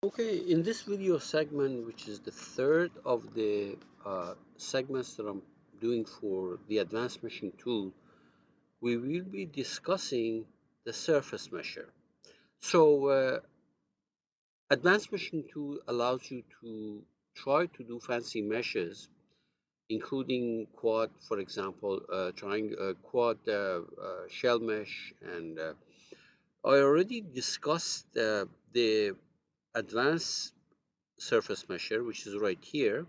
Okay, in this video segment, which is the third of the segments that I'm doing for the advanced meshing tool, we will be discussing the surface mesher. So, advanced meshing tool allows you to try to do fancy meshes, including quad, for example, quad shell mesh, and I already discussed the advanced surface mesher, which is right here,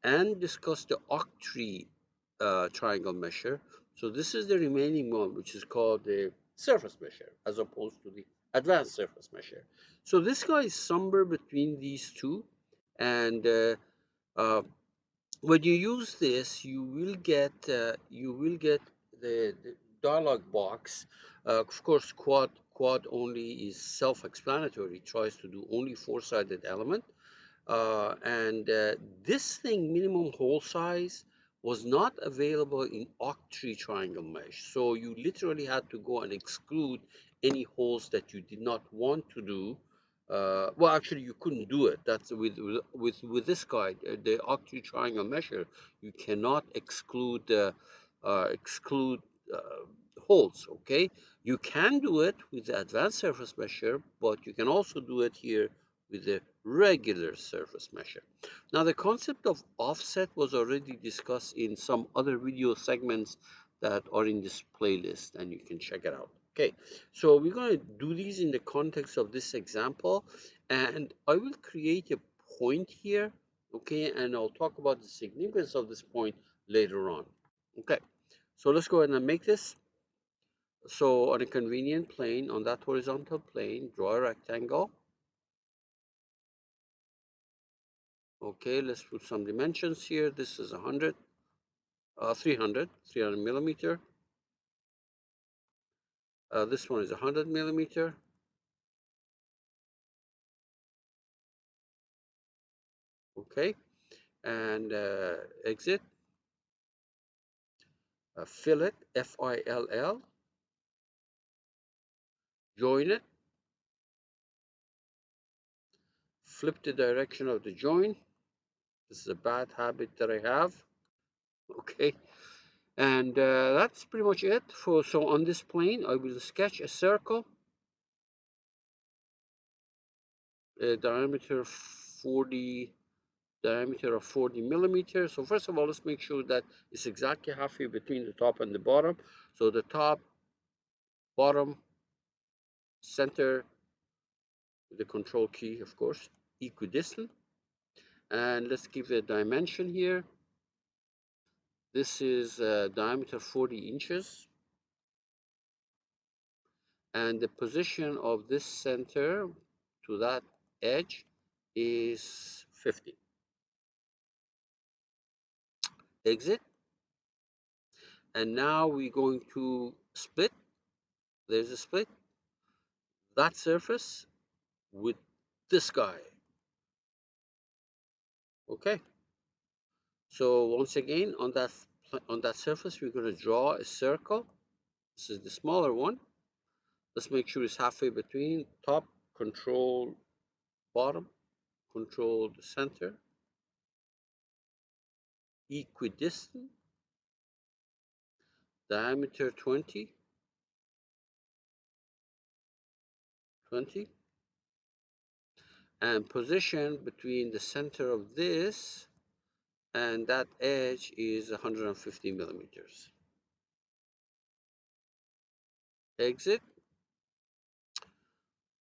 and discuss the octree triangle mesher. So this is the remaining one, which is called the surface mesher, as opposed to the advanced surface mesher. So this guy is somewhere between these two, and uh, when you use this, you will get the dialog box. Of course, quad only is self-explanatory. It tries to do only four-sided element. And this thing, minimum hole size, was not available in octree triangle mesh. So you literally had to go and exclude any holes that you did not want to do. Well, actually, you couldn't do it. That's with this guide, the octree triangle measure. You cannot exclude uh, holes. Okay, you can do it with the advanced surface measure, but you can also do it here with the regular surface measure. Now, the concept of offset was already discussed in some other video segments that are in this playlist, and you can check it out. Okay, so we're going to do these in the context of this example, and I will create a point here, okay, and I'll talk about the significance of this point later on. Okay, so let's go ahead and make this. So on a convenient plane, on that horizontal plane, draw a rectangle. Okay, let's put some dimensions here. This is 100, 300 millimeter. This one is 100 millimeter. Okay, and exit, fillet, Fill, join it, flip the direction of the join. This is a bad habit that I have. Okay, and that's pretty much it. So on this plane, I will sketch a circle, a diameter 40 diameter of 40 millimeters. So first of all, let's make sure that it's exactly halfway between the top and the bottom. So the top, bottom, center, with the control key, of course, equidistant. And let's give a dimension here. This is diameter 40 inches. And the position of this center to that edge is 50. Exit. And now we're going to split. There's a split. That surface with this guy. Okay, so once again on that surface we're going to draw a circle. This is the smaller one. Let's make sure it's halfway between top, control bottom, control the center, equidistant, diameter 20, 20, and position between the center of this and that edge is 150 millimeters. Exit.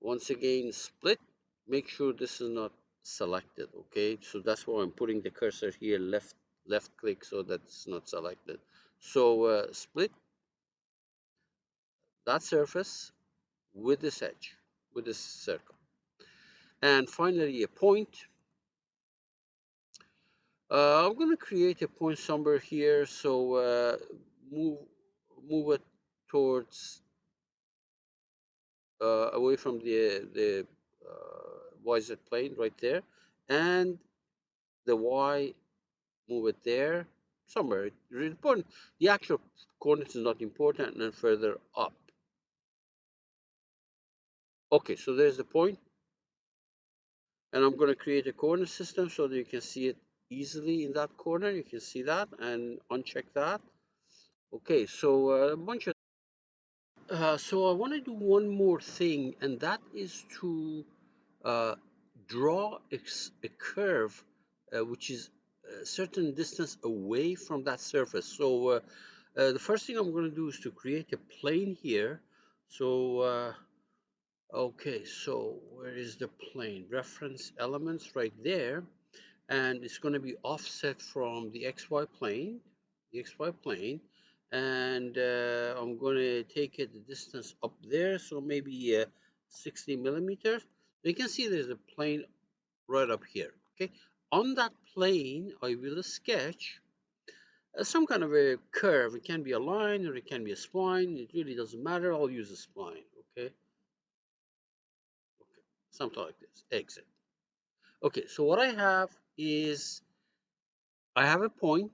Once again, split. Make sure this is not selected, okay? So that's why I'm putting the cursor here, left click, so that it's not selected. So split that surface with this edge, with this circle. And finally, a point. I'm going to create a point somewhere here, so move it towards away from the YZ plane right there, and the Y, move it there somewhere. It's really important. The actual coordinates is not important, and then further up. Okay, so there's the point. And I'm going to create a coordinate system so that you can see it easily in that corner. You can see that and uncheck that. Okay, so a bunch of so I want to do one more thing, and that is to uh, draw a curve which is a certain distance away from that surface. So the first thing I'm going to do is to create a plane here. So okay, so where is the plane? Reference elements right there, and it's going to be offset from the XY plane, and I'm going to take it the distance up there, so maybe 60 millimeters. You can see there's a plane right up here. Okay, on that plane, I will sketch some kind of a curve. It can be a line or it can be a spline. It really doesn't matter. I'll use a spline. Okay, okay, something like this. Exit. Okay, so what I have is I have a point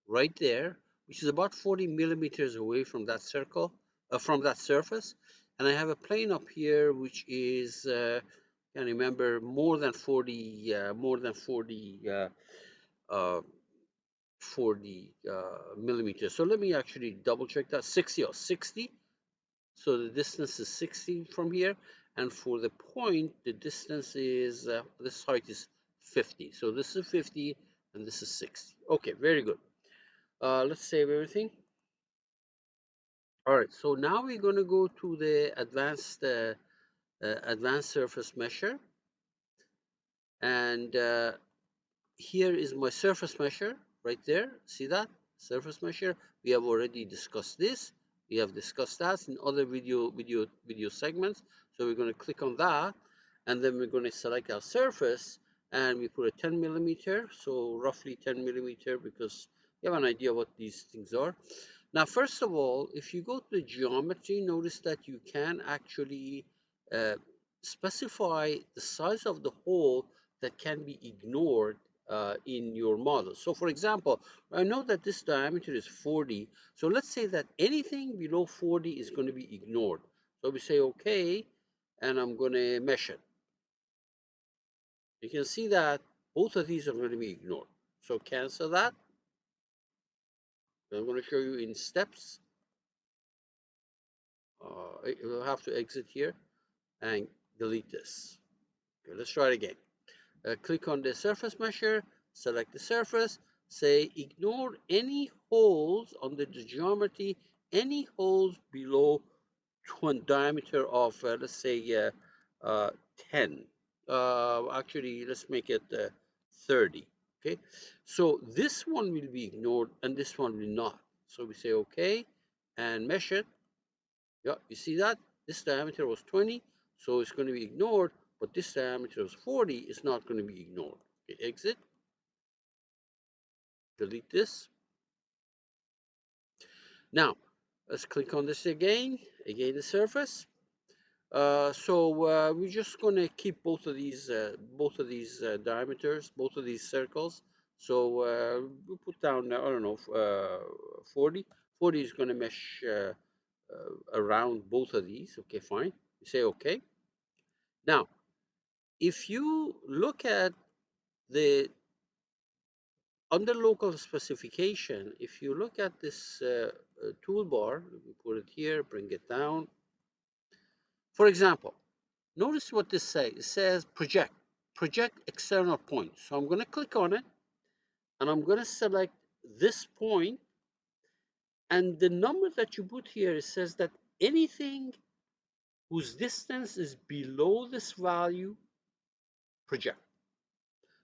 right there, which is about 40 millimeters away from that circle, from that surface. And I have a plane up here, which is, I remember, more than 40 millimeters. So let me actually double check that. 60 or 60. So the distance is 60 from here. And for the point, the distance is, this height is 50. So this is 50 and this is 60. Okay, very good. Let's save everything. All right, so now we're going to go to the advanced surface measure, and here is my surface measure right there. See that surface measure? We have already discussed this. We have discussed that in other video segments. So we're going to click on that, and then we're going to select our surface, and we put a 10 millimeter, so roughly 10 millimeter, because you have an idea what these things are. Now, first of all, if you go to the geometry, notice that you can actually uh, specify the size of the hole that can be ignored in your model. So for example, I know that this diameter is 40. So let's say that anything below 40 is going to be ignored. So we say, okay, and I'm going to mesh it. You can see that both of these are going to be ignored. So cancel that. I'm going to show you in steps. You'll have to exit here and delete this. Okay, let's try it again. Click on the surface measure, select the surface, say ignore any holes under the geometry, any holes below diameter of, let's say, 10. Actually, let's make it 30. Okay, so this one will be ignored and this one will not. So we say okay and mesh it. Yeah, you see that? This diameter was 20, so it's going to be ignored, but this diameter was 40, it's not going to be ignored. Okay, exit, delete this. Now, let's click on this again the surface. So we're just going to keep both of these diameters, both of these circles. So we'll put down, I don't know, 40. 40 is going to mesh around both of these. Okay, fine. You say okay. Now, if you look at the under local specification, if you look at this toolbar, let me put it here, bring it down. For example, notice what this says. It says project external point. So I'm going to click on it, and I'm going to select this point, and the number that you put here, it says that anything whose distance is below this value, project.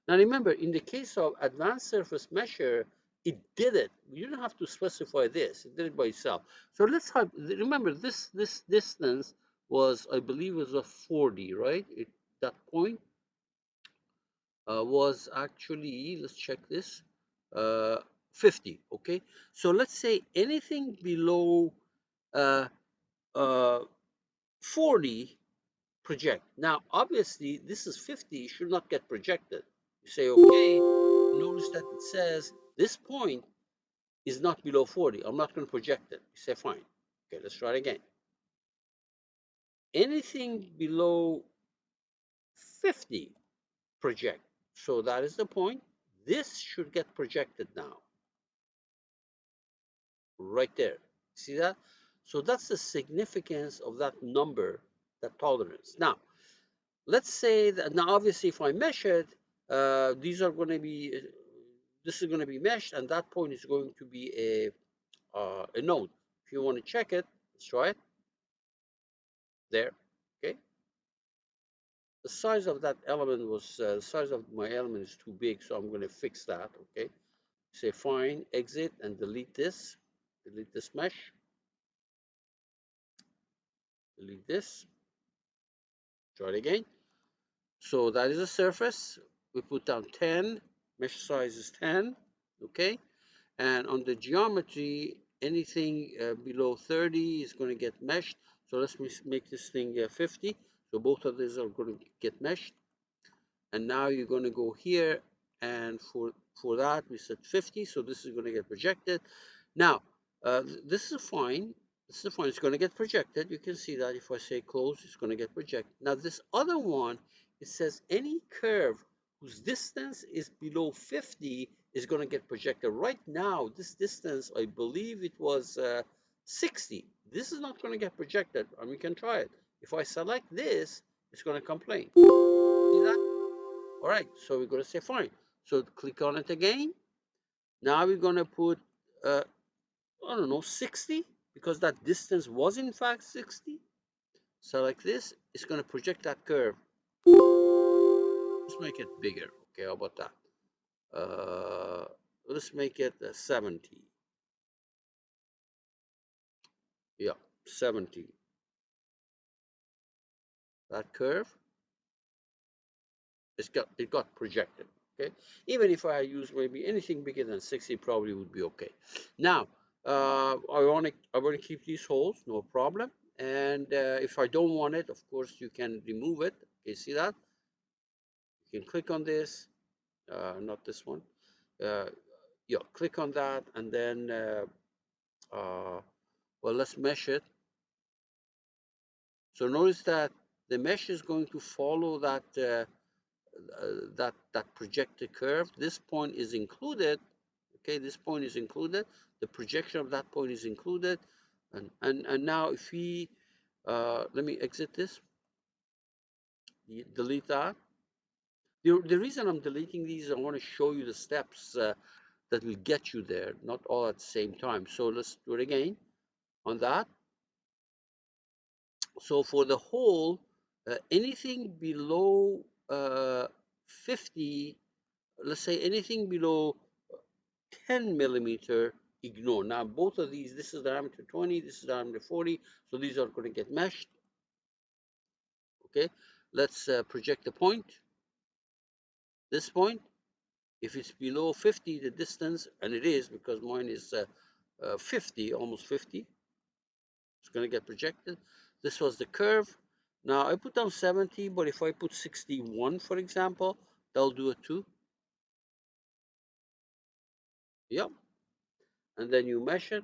Now remember, in the case of advanced surface measure, it did it. You don't have to specify this. It did it by itself. So let's have, remember this distance was, I believe, was a 40, right? That point was actually, let's check this, uh, 50, okay? So let's say anything below uh, uh, 40 project. Now, obviously, this is 50, should not get projected. You say, okay, notice that it says this point is not below 40. I'm not going to project it. You say, fine. Okay, let's try it again. Anything below 50, project. So that is the point. This should get projected now, right there. See that? So that's the significance of that number, that tolerance. Now, let's say that, now obviously if I measure it, these are going to be, this is going to be meshed, and that point is going to be a node. If you want to check it, let's try it. There, okay. The size of that element was, the size of my element is too big, so I'm going to fix that, okay. Say fine, exit, and delete this mesh, delete this, try it again. So that is a surface. We put down 10, mesh size is 10, okay. And on the geometry, anything below 30 is going to get meshed. So let's make this thing 50. So both of these are going to get meshed. And now you're going to go here, and for that we set 50. So this is going to get projected. Now this is fine. This is fine. It's going to get projected. You can see that if I say close, it's going to get projected. Now this other one, it says any curve whose distance is below 50 is going to get projected. Right now, this distance, I believe it was 60. This is not going to get projected, and we can try it. If I select this, it's going to complain. See that? All right, so we're going to say fine. So click on it again. Now we're going to put, I don't know, 60, because that distance was in fact 60. Select this. It's going to project that curve. Let's make it bigger. Okay, how about that? Let's make it 70. Yeah, 70. That curve, it got projected. Okay, even if I use maybe anything bigger than 60, probably would be okay. Now, I want to keep these holes, no problem. And if I don't want it, of course, you can remove it. Okay, see that? You can click on this, not this one. Uh, yeah, click on that, and then well, let's mesh it. So notice that the mesh is going to follow that that projected curve. This point is included. Okay, this point is included. The projection of that point is included. And now if we let me exit this, delete that. The reason I'm deleting these, I want to show you the steps that will get you there, not all at the same time. So let's do it again on that. So for the hole, anything below 50, let's say anything below 10 millimeter, ignore. Now both of these, this is diameter 20, this is diameter 40, so these are going to get meshed. Okay, let's project the point. This point, if it's below 50, the distance, and it is because mine is 50, almost 50, it's going to get projected. This was the curve. Now I put down 70, but if I put 61, for example, that'll do it too. Yep. And then you mesh it.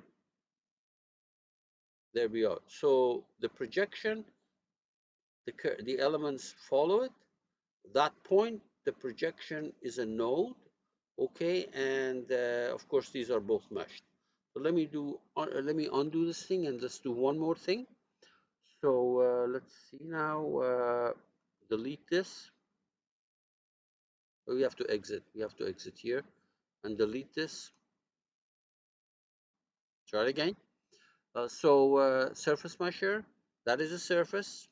There we are. So the projection, the elements follow it. That point, the projection is a node. Okay, and of course these are both meshed. So let me undo this thing and let's do one more thing. So let's see now. Delete this. We have to exit. We have to exit here and delete this. Try it again. Surface measure. That is a surface.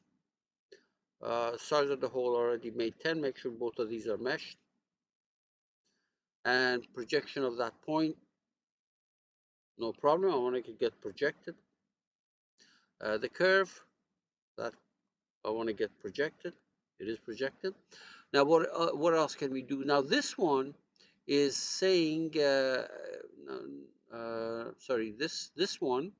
Size of the hole already made 10. Make sure both of these are meshed. And projection of that point. No problem. I want to get projected. The curve that I want to get projected. It is projected. Now, what else can we do? Now, this one is saying, sorry, this one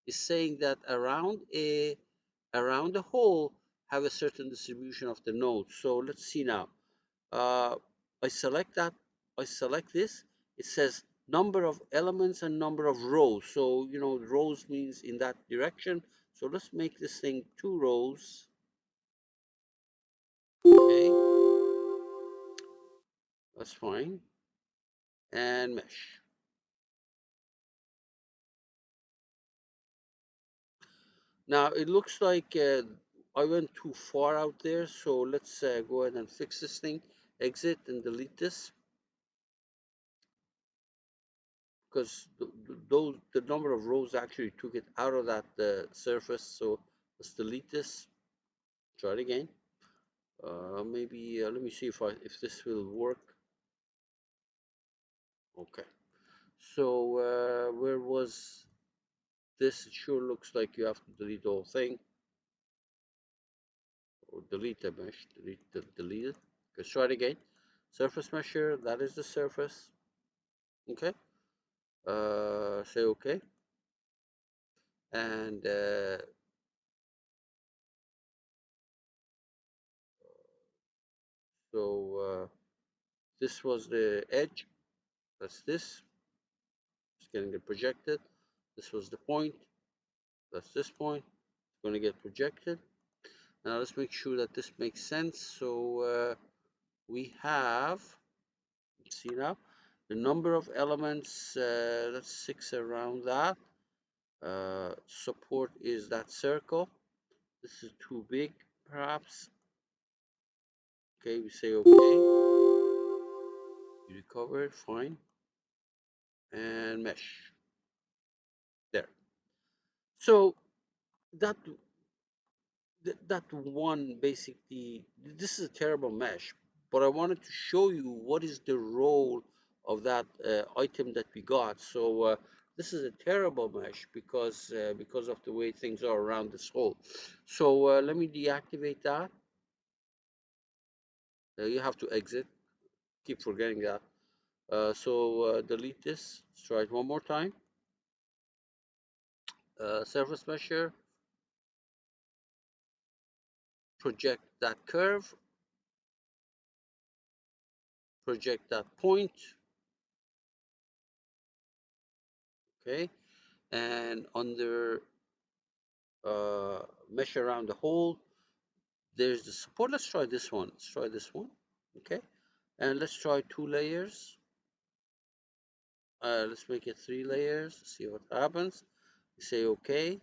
is saying that around the hole have a certain distribution of the nodes. So let's see now. Uh, I select that. I select this. It says number of elements and number of rows. So you know, rows means in that direction. So let's make this thing 2 rows. Okay. That's fine. And mesh. Now it looks like I went too far out there, so let's go ahead and fix this thing. Exit and delete this, because the number of rows actually took it out of that surface. So let's delete this. Try it again. Maybe let me see if this will work. Okay. So where was this? It sure looks like you have to delete the whole thing, or delete the mesh. Delete it. Let's try it again. Surface measure. That is the surface. Okay. Say okay. And so this was the edge. That's this. It's going to get projected. This was the point. That's this point. It's going to get projected. Now let's make sure that this makes sense. So we have, let's see now, the number of elements, that's 6 around that. Support is that circle. This is too big, perhaps. Okay, we say okay. You recover it, fine. And mesh. There. So that that one basically, this is a terrible mesh, but I wanted to show you what is the role of that item that we got. So this is a terrible mesh because of the way things are around this hole. So let me deactivate that. You have to exit. Keep forgetting that. So delete this. Let's try it one more time. Surface measure. Project that curve. Project that point. Okay, and under mesh around the hole, there's the support. Let's try this one. Let's try this one. Okay, and let's try 2 layers. Let's make it 3 layers. See what happens. Say okay,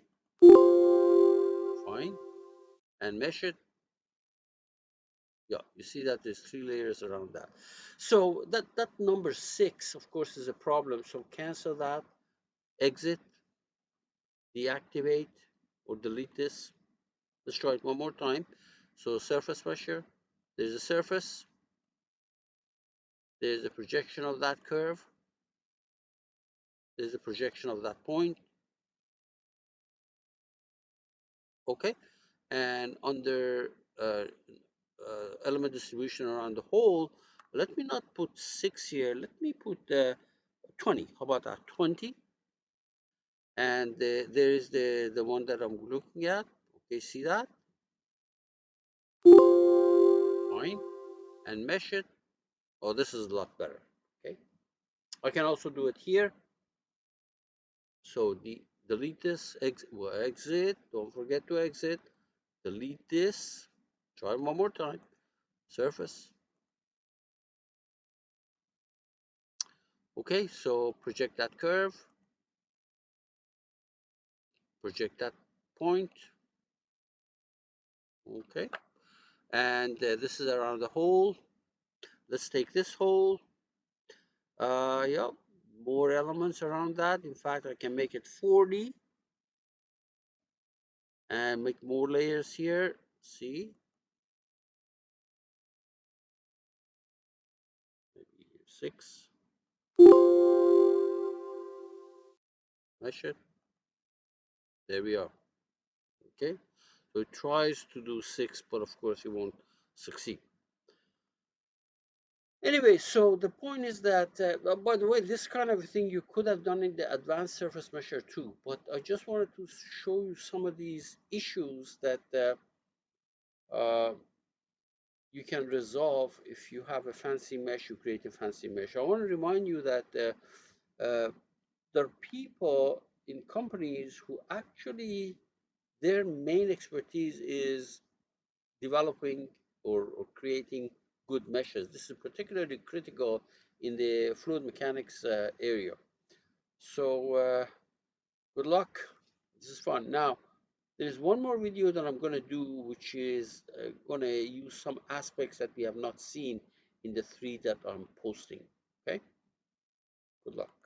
fine, and mesh it. Yeah, you see that there's 3 layers around that. So that number 6, of course, is a problem. So cancel that. Exit, deactivate, or delete this. Let's try it one more time. So surface pressure. There's a surface. There's a projection of that curve. There's a projection of that point. Okay, and under element distribution around the hole, let me not put 6 here. Let me put 20. How about that? 20. And there is the one that I'm looking at. Okay, see that? Fine. And mesh it. Oh, this is a lot better. Okay. I can also do it here. So delete this, exit. Don't forget to exit. Delete this. Try one more time. Surface. Okay, so project that curve. Project that point. Okay, and this is around the hole. Let's take this hole. Yeah, more elements around that. In fact, I can make it 40 and make more layers here. See, maybe 6. Measure it. There we are. Okay, so it tries to do 6, but of course it won't succeed. Anyway, so the point is that, by the way, this kind of thing you could have done in the advanced surface measure too, but I just wanted to show you some of these issues that uh, you can resolve if you have a fancy mesh, you create a fancy mesh. I want to remind you that there are people in companies who actually, their main expertise is developing or creating good meshes. This is particularly critical in the fluid mechanics area. So good luck. This is fun. Now, there is one more video that I'm going to do, which is going to use some aspects that we have not seen in the three that I'm posting. Okay? Good luck.